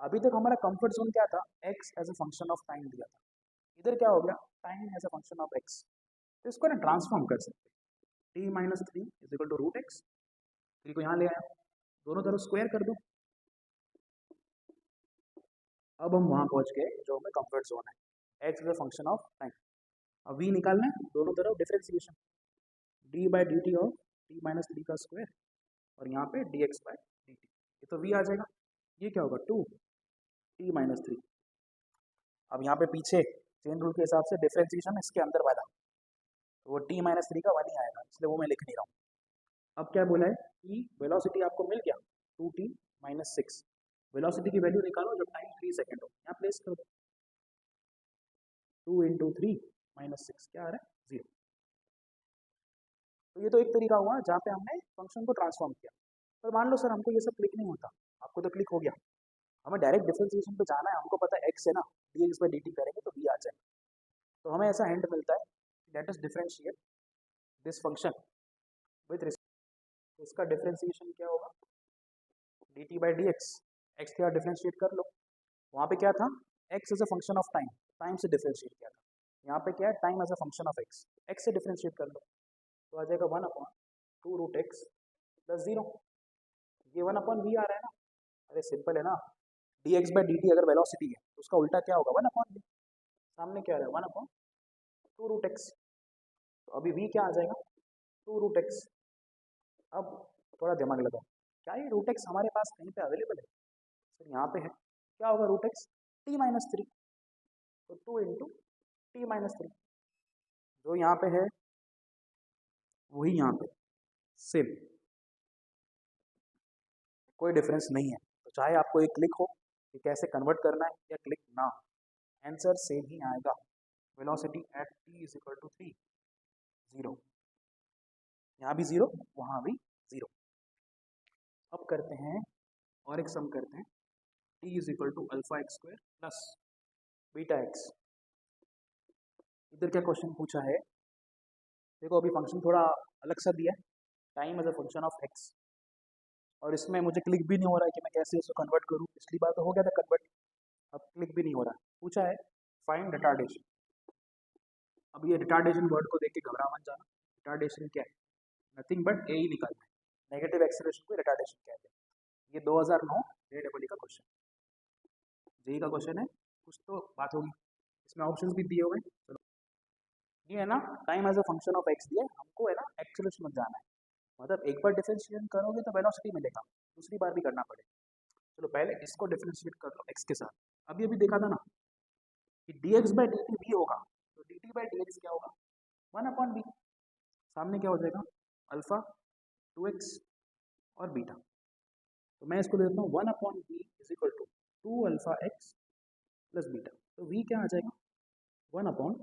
Speaker 1: अभी तक हमारा कंफर्ट जोन क्या था, x as a function of time दिया था, इधर क्या हो गया, time as a function of x. तो इसको ना ट्रांसफॉर्म कर सकते हैं, t minus three is equal to root x, three को यहाँ ले आया, दोनों तरफ स्क्वायर कर दो। अब हम वहाँ पहुँच गए जो हमें कंफर्ट जोन है, x is a function of time. अब वी निकालना है, दोनों तरफ differentiation, D by d T of T minus three का स्क्वायर और यहाँ पे D x by d t, ये तो वी आ जाएगा। ये क्या होगा, टू टी माइनस थ्री। अब यहाँ पे पीछे चेन रूल के हिसाब से डिफरेंशिएशन इसके अंदर वाला, तो वो टी माइनस थ्री का वन ही आएगा, इसलिए वो मैं लिख नहीं रहा हूँ। अब क्या बोला है कि वेलोसिटी आपको मिल गया two t minus six, velocity की वैल्यू निकालो जब टाइम 3 सेकेंड हो, यहाँ प्लेस कर दो, 2 इंटू थ्री माइनस सिक्स क्या आ रहा है, जीरो। तो ये तो एक तरीका हुआ जहाँ पे हमने फंक्शन को ट्रांसफॉर्म किया। पर मान लो सर हमको ये सब क्लिक नहीं होता, आपको तो क्लिक हो गया, हमें डायरेक्ट डिफरेंशिएशन पे जाना है, हमको पता है एक्स है ना, D x by d T करेंगे तो वी आ जाएगा। तो हमें ऐसा हिंट मिलता है, let us differentiate this function with respect, इसका डिफरेंशिएशन क्या होगा, d t by d x, x के डिफरेंशिएट कर लो, वहाँ पे क्या था, x is a function of time, time से डिफरेंशिएट किया था, यहाँ पे क्या है, time as a function of x से डिफरेंशिएट कर लो, तो आ जाएगा one upon two root x plus zero, ये वन अपॉन वी आ रहा है ना, अरे सिंपल है ना, D x by d T अगर वेलोसिटी है तो उसका उल्टा क्या होगा, वन अपॉन वी, सामने क्या आ रहा है, one upon two root x, तो अभी वी क्या आ जाएगा, टू रूट एक्स। अब थोड़ा दिमाग लगाओ, क्या ये रूट एक्स हमारे पास कहीं पे अवेलेबल है, सर यहाँ पे है, क्या होगा root x, t minus three, तो two into t minus three, जो यहाँ पे है वही यहाँ पे सेम, कोई डिफरेंस नहीं है। तो चाहे आपको एक क्लिक हो कि कैसे कन्वर्ट करना है या क्लिक ना, आंसर सेम ही आएगा, velocity at t is equal to three, zero, यहाँ भी जीरो वहाँ भी जीरो। अब करते हैं और एक सम करते हैं, t is equal to alpha x square plus beta x. इधर क्या क्वेश्चन पूछा है, देखो अभी फंक्शन थोड़ा अलग सा दिया है, time as a function of x, और इसमें मुझे क्लिक भी नहीं हो रहा है कि मैं कैसे इसको कन्वर्ट करूँ, पिछली बार तो हो गया था कन्वर्ट, अब क्लिक भी नहीं हो रहा है। पूछा है फाइंड रिटार्डेशन, अब ये रिटार्डेशन वर्ड को देख के घबरा मत जाना, रिटार्डेशन क्या है, नथिंग बट ए ही निकालना है, नेगेटिव एक्सेलरेशन को रिटार्डेशन कहते हैं। ये 2009 जेईई का क्वेश्चन, जेईई का क्वेश्चन है, कुछ तो बात होगी, इसमें ऑप्शंस भी दिए हुए हैं। चलो ये है ना, time as a function of x दिया है, हमको है ना एक्सेलरेशन में जाना है, मतलब एक बार डिफरेंशिएशन करोगे तो वेलोसिटी मिलेगा, दूसरी बार भी करना पड़ेगा। चलो पहले इसको डिफरेंशिएट कर लो एक्स के साथ, अभी अभी देखा था ना कि d x by d t भी होगा, तो d t by d x क्या होगा, वन अपॉन बी, सामने क्या हो जाएगा, अल्फा टू एक्स और बीटा, तो मैं इसको ले लेता हूँ one upon b is equal to two alpha x plus beta, तो वी क्या आ जाएगा, one upon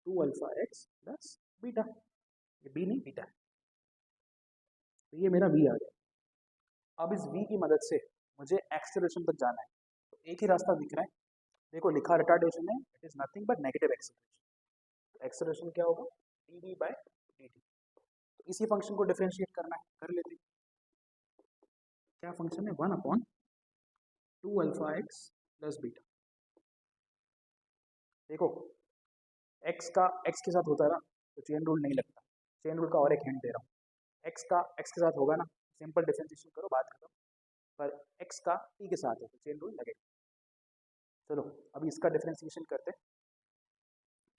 Speaker 1: two alpha x plus beta, ये बी नहीं बीटा है, तो ये मेरा वी आ गया। अब इस वी की मदद से मुझे एक्सेलरेशन तक जाना है, तो एक ही रास्ता दिख रहा है, देखो लिखा रिटार्डेशन है, it is nothing but negative acceleration, acceleration क्या होगा, d v by d t, तो इसी फंक्शन को डिफरेंशिएट करना है, कर लेते हैं, क्या फंक्शन है, one upon two alpha x plus beta, देखो एक्स का एक्स के साथ होता है ना तो चेन रूल नहीं लगता, चेन रूल का और एक हिंट दे रहा हूँ, एक्स का एक्स के साथ होगा ना, सिंपल डिफरेंशिएशन करो बात खत्म, पर एक्स का टी के साथ है तो चेन रूल लगेगा। चलो अभी इसका डिफरेंशिएशन करते हैं,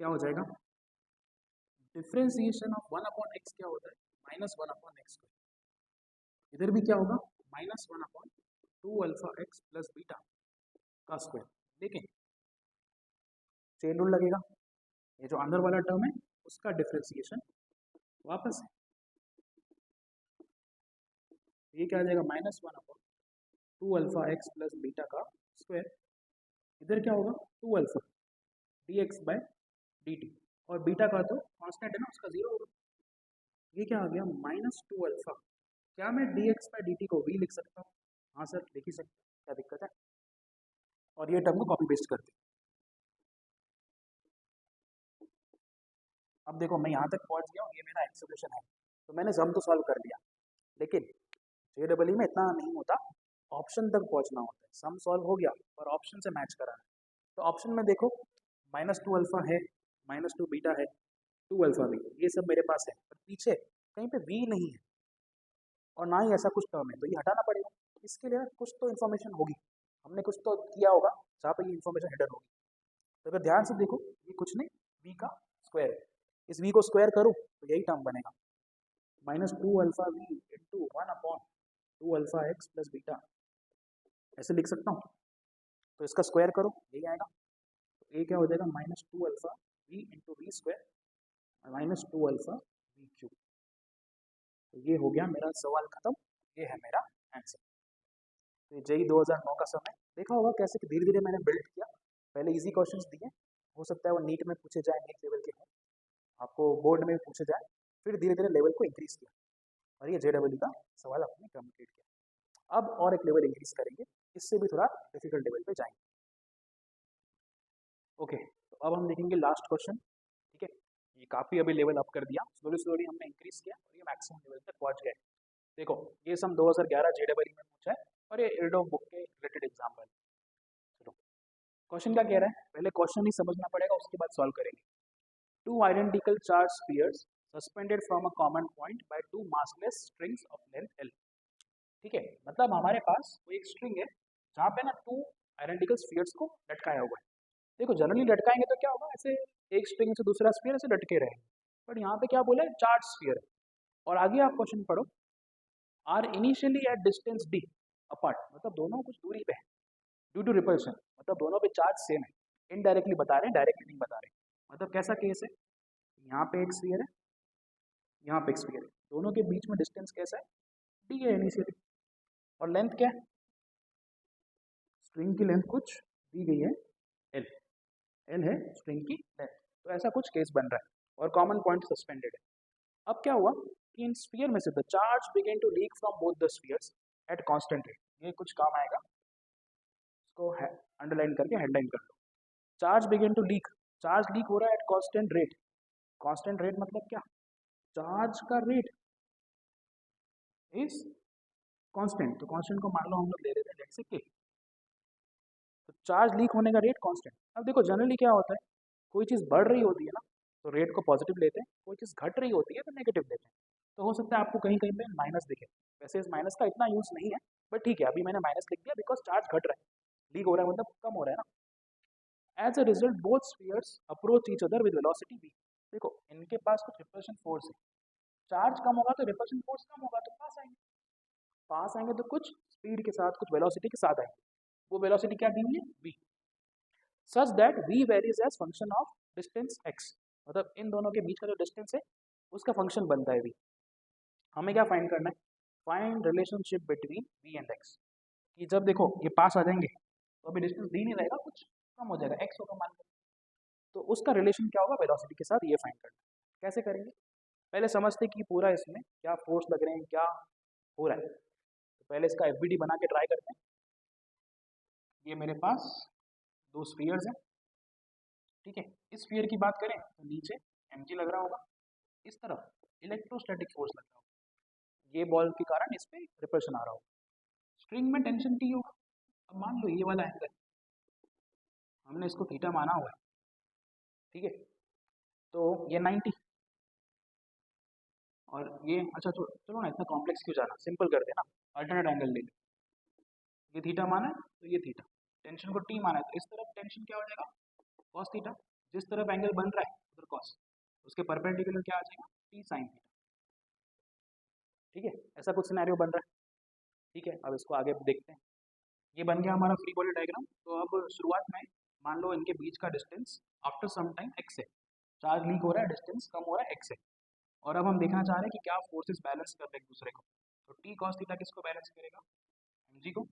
Speaker 1: क्या हो जाएगा, differentiation of one upon x क्या होता है, minus one upon x square, इधर भी क्या होगा, minus one upon two alpha x plus beta का स्क्वायर, लेकिन चेन रूल लगेगा, ये जो अंदर वाला टर्म है उसका डिफरेंशिएशन वापस है, ये क्या आ जाएगा, minus one upon two alpha x plus beta का स्क्वायर, इधर क्या होगा, two alpha d x by d t, और बीटा का तो कांस्टेंट है ना, उसका जीरो होगा, ये क्या आ गया, माइनस टू अल्फा, क्या मैं d x by d t को वी लिख सकता हूँ, हाँ सर लिख ही सकता, क्या दिक्कत है, और ये टर्म को कॉपी पेस्ट करते, अब देखो मैं यहाँ तक पहुँच गया हूँ, ये मेरा एक्सेलरेशन है, तो मैंने सम तो सॉल्व कर लिया, लेकिन जेईई में इतना नहीं होता, ऑप्शन तक पहुंचना होता है। सम सॉल्व हो गया और ऑप्शन से मैच कराना है। तो ऑप्शन में देखो -2 अल्फा है, -2 बीटा है, 2 अल्फा भी, ये सब मेरे पास है, पर पीछे कहीं पे वी नहीं है और ना ही ऐसा कुछ टर्म है, तो ये हटाना पड़ेगा। इसके लिए कुछ तो इन्फॉर्मेशन होगी, हमने कुछ तो किया होगा जहाँ पे ये इन्फॉर्मेशन हिडन होगी। तो अगर ध्यान से देखो, ये कुछ नहीं, वी का स्क्वायर है। इस वी को स्क्वायर करूँ तो यही टर्म बनेगा, -2 alpha v into 1/2 alpha x plus beta, ऐसे लिख सकता हूँ। तो इसका स्क्वायर करो, यही आएगा। तो ये क्या हो जाएगा, -2 alpha v into v square -2 alpha v cube. तो ये हो गया मेरा सवाल खत्म, ये है मेरा आंसर। तो ये जेई 2009 का समय देखा होगा कैसे कि धीरे धीरे मैंने बिल्ड किया। पहले इजी क्वेश्चंस दिए, हो सकता है वो नीट में पूछे जाए, नीट लेवल के हो, आपको बोर्ड में पूछे जाए, फिर धीरे धीरे लेवल को इंक्रीज किया और ये जेडब्ल्यू का सवाल आपने कंप्लीट किया। अब और एक लेवल इंक्रीज करेंगे, इससे भी थोड़ा डिफिकल्ट लेवल पे जाएंगे। ओके, तो अब हम देखेंगे लास्ट क्वेश्चन। ठीक है, ये काफ़ी अभी लेवल अप कर दिया, स्लोली स्लोली हमने इंक्रीज किया और ये मैक्सिमम लेवल तक पहुंच गए। देखो ये सम 2011 जेडब्ल्यू में पूछा है और ये इरडोफ बुक के रिलेटेड एग्जाम्पल। चलो क्वेश्चन क्या कह रहा है, पहले क्वेश्चन ही समझना पड़ेगा, उसके बाद सॉल्व करेंगे। Two identical charge spheres suspended from a common point by two massless strings of length L. ठीक है, मतलब हमारे पास वो एक स्ट्रिंग है जहाँ पे ना टू आइडेंटिकल स्फीयर्स को लटकाया हुआ है। देखो जनरली लटकाएंगे तो क्या होगा, ऐसे एक स्ट्रिंग से दूसरा स्फीयर ऐसे लटके रहेंगे, बट यहाँ पे क्या बोला है, चार्ज स्फीयर है। और आगे आप क्वेश्चन पढ़ो, are initially at distance d apart, मतलब दोनों कुछ दूरी पे है, ड्यू टू रिपल्शन, मतलब दोनों पे चार्ज सेम है। इनडायरेक्टली बता रहे हैं, डायरेक्टली नहीं बता रहे। मतलब कैसा केस है, यहाँ पे एक स्फीयर है, यहाँ पे एक स्फीयर है, दोनों के बीच में डिस्टेंस कैसा है, डी है इनिशियली, और लेंथ क्या है, स्ट्रिंग की लेंथ कुछ दी गई है एल, एल है स्ट्रिंग की लेंथ। तो ऐसा कुछ केस बन रहा है और कॉमन पॉइंट सस्पेंडेड है। अब क्या हुआ कि इन स्फीयर में से the charge begin to leak from both the spheres at constant rate. ये कुछ काम आएगा, इसको अंडरलाइन करके हेडलाइन कर लो। Charge begin to leak, charge leak हो रहा है at constant rate. Constant rate मतलब क्या, चार्ज का रेट इज कांस्टेंट, तो कांस्टेंट को मान लो हम लोग ले लेते हैं लेट से के। तो चार्ज लीक होने का रेट कांस्टेंट। अब देखो जनरली क्या होता है, कोई चीज़ बढ़ रही होती है ना तो रेट को पॉजिटिव लेते हैं, कोई चीज़ घट रही होती है तो नेगेटिव लेते हैं। तो हो सकता है आपको कहीं कहीं पे माइनस दिखे, वैसे इस माइनस का इतना यूज़ नहीं है, बट ठीक है अभी मैंने माइनस लिख दिया बिकॉज चार्ज घट रहा है, लीक हो रहा है मतलब कम हो रहा है ना। As a result both spheres approach each other with velocity v। देखो इनके पास कुछ रिपल्शन फोर्स है, चार्ज कम होगा तो रिपल्शन फोर्स कम होगा, तो पास आएंगे, पास आएंगे तो कुछ स्पीड के साथ, कुछ वेलोसिटी के साथ आएंगे। वो वेलोसिटी क्या दी हुई है, v, such that v varies as function of distance x। मतलब इन दोनों के बीच का जो डिस्टेंस है उसका फंक्शन बनता है v। हमें क्या फाइंड करना है, find relationship between v and x। कि जब देखो ये पास आ जाएंगे तो अभी डिस्टेंस v नहीं रहेगा, कुछ कम हो जाएगा, x होगा मान लो, तो उसका रिलेशन क्या होगा वेलोसिटी के साथ, ये फाइंड करना है। कैसे करेंगे, पहले समझते कि पूरा इसमें क्या फोर्स लग रहे हैं, क्या हो रहा है। तो पहले इसका एफबीडी बना के ट्राई करते हैं। ये मेरे पास दो स्फीयर्स हैं, ठीक है, इस स्फीयर की बात करें तो नीचे mg लग रहा होगा, इस तरफ इलेक्ट्रोस्टैटिक फोर्स लग रहा होगा, ये बॉल के कारण इस पर रिपल्शन आ रहा होगा, स्ट्रिंग में टेंशन टी होगा। अब मान लो ये वाला एंगल हमने इसको थीटा माना हुआ है, ठीक है, तो ये 90 और ये अच्छा चलो ना इतना कॉम्प्लेक्स क्यों जाना, सिंपल कर देना, अल्टरनेट एंगल ले लो, ये थीटा माना है तो ये थीटा, टेंशन को टी माना है तो इस तरफ टेंशन क्या हो जाएगा, कॉस थीटा, जिस तरफ एंगल बन रहा है उधर कॉस, उसके परपेंडिकुलर क्या आ जाएगा, टी साइन थीटा। ठीक है, ऐसा कुछ सिनेरियो बन रहा है। ठीक है, अब इसको आगे देखते हैं। ये बन गया हमारा फ्री बॉडी डायग्राम। तो अब शुरुआत में मान लो इनके बीच का distance after some time x है, चार्ज लीक हो रहा है, डिस्टेंस कम हो रहा है एक्स है, और अब हम देखना चाह रहे हैं कि क्या फोर्सेस बैलेंस कर रहे हैं एक दूसरे को। तो टी कॉस थीटा किसको बैलेंस करेगा, एमजी को।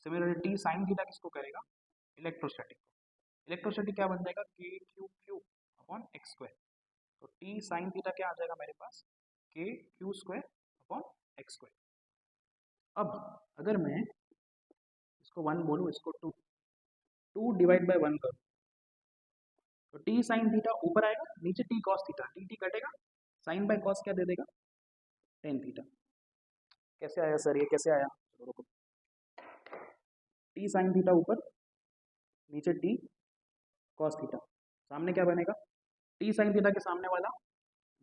Speaker 1: सिमिलरली टी साइन थीटा किसको करेगा, इलेक्ट्रोस्टैटिक को। इलेक्ट्रोस्टैटिक क्या बन जाएगा, के Q Q upon x square. तो टी साइन थीटा क्या आ जाएगा मेरे पास, के q square upon x square. अब अगर मैं इसको 1 बोलूँ, इसको 2, 2 डिवाइड बाय 1 करूँ तो टी साइन थीटा ऊपर आएगा, नीचे T cos theta, T T कटेगा, साइन बाय कॉस क्या दे देगा, टेन थीटा। कैसे आया सर, ये कैसे आया, चलो रुको, टी साइन थीटा ऊपर, नीचे टी कॉस थीटा, सामने क्या बनेगा, टी साइन थीटा के सामने वाला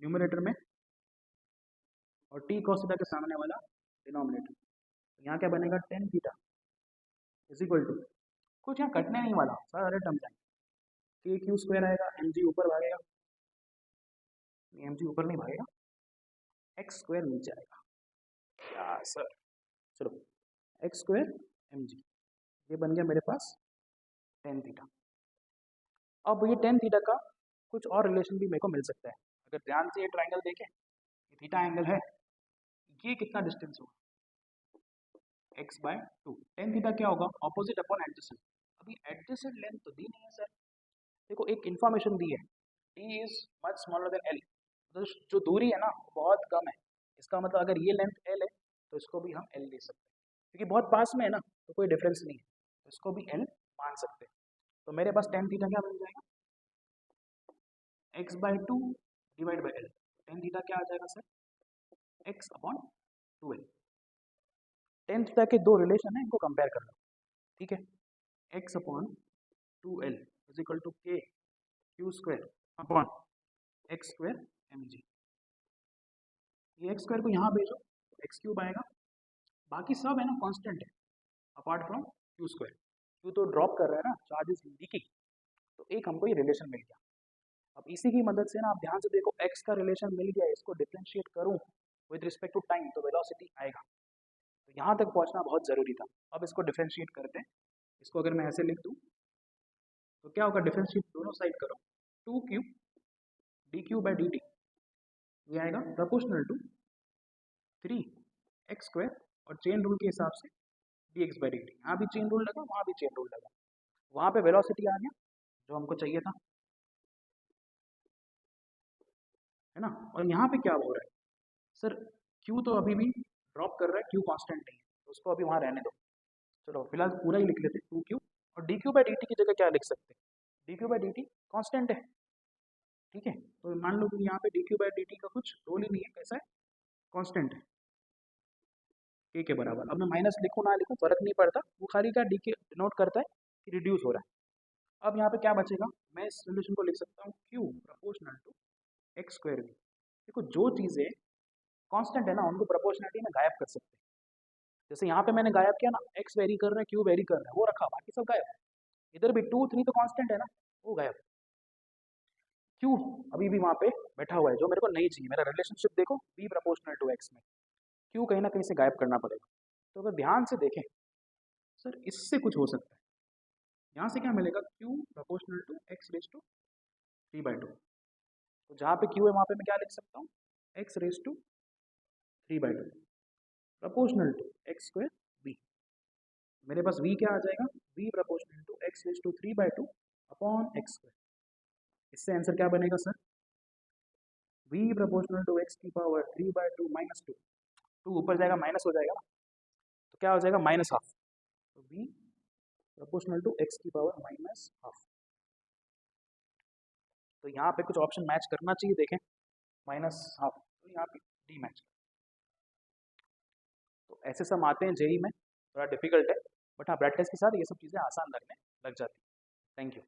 Speaker 1: न्यूमरेटर में और टी कॉस थीटा के सामने वाला डिनोमिनेटर। यहाँ क्या बनेगा, tan theta is equal to, कुछ यहाँ कटने नहीं वाला, सारे टर्म जाएंगे, के क्यू स्क्वायर आएगा, एम जी ऊपर भागेगा, एम जी ऊपर नहीं भागेगा, एक्स स्क्वायर नीचे आएगा। या सर, चलो एक्स स्क्वायर एम जी, ये बन गया मेरे पास टेन थीटा। अब ये टेन थीटा का कुछ और रिलेशन भी मेरे को मिल सकता है। अगर ध्यान से ये ट्राइंगल देखें, ये थीटा एंगल है, ये कितना डिस्टेंस होगा, x by two. Tan theta क्या होगा, ऑपोजिट अपॉन एडजेसेंट। अभी एडजेसेंट लेंथ तो दी नहीं है सर, देखो एक इन्फॉर्मेशन दी है, t is much smaller than l, तो जो दूरी है ना वो बहुत कम है। इसका मतलब अगर ये लेंथ l है तो इसको भी हम l ले सकते हैं, क्योंकि बहुत पास में है ना, तो कोई डिफरेंस नहीं है, तो इसको भी l मान सकते हैं। तो मेरे पास टेन थीटा क्या बन जाएगा, x by two divide by l। Tan theta क्या आ जाएगा sir, x upon two L. Tan theta के दो रिलेशन है, इनको कंपेयर कर लो, ठीक है। x upon two l is equal to k q square upon x square m g. ये एक्स स्क्वायर को यहाँ भेजो, एक्स क्यूब आएगा, बाकी सब है ना कांस्टेंट है apart from Q square. Q तो ड्रॉप कर रहा है ना, चार्ज इज लीकिंग, तो एक हमको ये रिलेशन मिल गया। अब इसी की मदद से ना आप ध्यान से देखो, x का रिलेशन मिल गया, इसको डिफ्रेंशिएट करूँ विद रिस्पेक्ट टू टाइम तो वेलोसिटी आएगा। तो यहाँ तक पहुँचना बहुत ज़रूरी था। अब इसको डिफ्रेंशिएट करते हैं, इसको अगर मैं ऐसे लिख दूँ तो क्या होगा, डिफ्रेंशिएट दोनों साइड करो, two q d q by d t, ये आएगा proportional to three x square, और चेन रूल के हिसाब से d x by d t. यहाँ भी चेन रूल लगा, वहाँ भी चेन रूल लगा, वहाँ पे वेलोसिटी आ गया जो हमको चाहिए था, है ना। और यहाँ पे क्या हो रहा है सर, क्यू तो अभी भी ड्रॉप कर रहा है, क्यू कांस्टेंट नहीं है, तो उसको अभी वहाँ रहने दो। चलो फिलहाल पूरा ही लिख लेते, टू क्यू, और D q by d T की जगह क्या लिख सकते हैं, D q by d T constant है, ठीक है। तो मान लो कि यहाँ पे D q by d T का कुछ रोल ही नहीं है, कैसा है, कॉन्स्टेंट है, के बराबर। अब मैं माइनस लिखूँ ना लिखूँ फर्क नहीं पड़ता, वो खाली का डी के डिनोट करता है कि रिड्यूस हो रहा है। अब यहाँ पे क्या बचेगा, मैं इस सोल्यूशन को लिख सकता हूँ q proportional to x square v. देखो जो चीज़ें कांस्टेंट है ना, उनको प्रोपोर्शनलिटी में गायब कर सकते हैं। जैसे यहाँ पे मैंने गायब किया ना, एक्स वेरी कर रहा है, क्यू वेरी कर रहा है, वो रखा, बाकी सब गायब। इधर भी टू थ्री तो कांस्टेंट है ना, वो गायब। क्यू अभी भी वहाँ पे बैठा हुआ है, जो मेरे को नहीं चाहिए। मेरा रिलेशनशिप देखो, बी प्रोपोर्शनल टू एक्स में क्यू कहीं ना कहीं से गायब करना पड़ेगा। तो अगर ध्यान से देखें सर, इससे कुछ हो सकता है। यहाँ से क्या मिलेगा, q proportional to x raise to three by two. तो जहाँ पे क्यू है वहाँ पे मैं क्या लिख सकता हूँ, x raise to three by two proportional to x square b. मेरे पास v क्या आ जाएगा, v proportional to x raise to three by two upon x square. इससे आंसर क्या बनेगा sir, v proportional to x की power three by two minus two, two ऊपर जाएगा माइनस हो जाएगा ना, तो क्या हो जाएगा, माइनस हाफ। तो v प्रोपोर्शनल टू एक्स की पावर माइनस हाफ। तो यहाँ पे कुछ ऑप्शन मैच करना चाहिए, देखें माइनस हाफ, तो यहाँ पे डी मैच। तो ऐसे सब आते हैं जेई में, थोड़ा डिफिकल्ट है, बट हाँ प्रैक्टिस के साथ ये सब चीज़ें आसान लगने लग जाती हैं। Thank you.